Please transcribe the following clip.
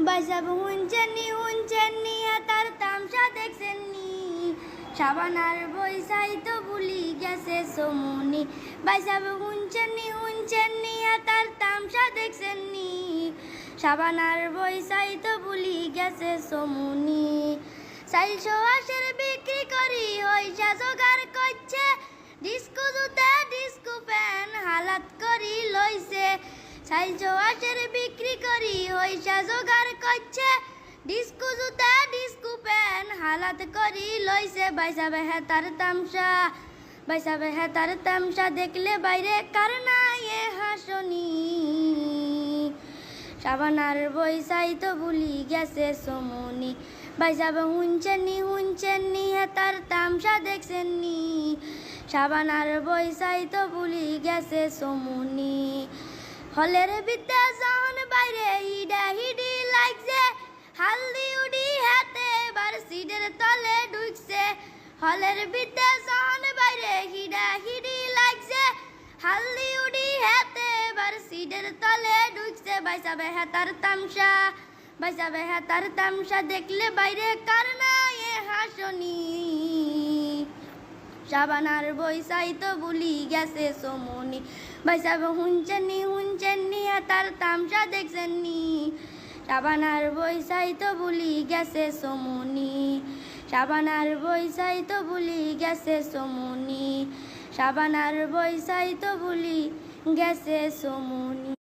বাইসাব হুঞ্চেননি তার তামসা দেখছেননি সাবানার বৈশাই তো ভুলি গেছে সমুনি বাইসাব হুঞ্চেননি তার তামসা দেখছেননি সাবানার বৈশাই তো ভুলি গেছে সমুনি 480 বিক্রি করি হইসা জোগাড় করছে ডিস্কো জুতা ডিস্কো প্যান হালাত করি লইছে 480 বিক্রি করি হইসা জোগাড় করছে ডিস্কো জুতা ডিস্কো প্যান হালাত করি লইছে বাইসাবে তার তামসা দেখলে বাইরে কার নাই এ হাসনি সাবানার বৈশাই তো ভুলি গেছে সমুনি বাইসাবে হুঞ্চেননি তার তামসা দেখছেননি সাবানার বৈশাই তো ভুলি গেছে সমুনি হলের বিদ্যা যখন বাইরে হিডি লাগছে হালদি উডি হাতে এবার সিটের তলে ঢুকছে হলের বিদ্যা যখন বাইরে হিডি লাগছে হালদি উডি হাতে এবার সিটের তলে ঢুকছে বাইসাবে তার তামসা দেখলে বাইরে কার নাই এ হাসনি সাবানার বৈশাই তো ভুলি গেছে সমুনি বাইসাবে হুঞ্চেননি তার তামসা দেখছেননি সাবানার বৈশাই তো ভুলি গেছে সমুনি সাবানার বৈশাই তো ভুলি গেছে সমুনি সাবানার বৈশাই তো ভুলি গেছে সমুনি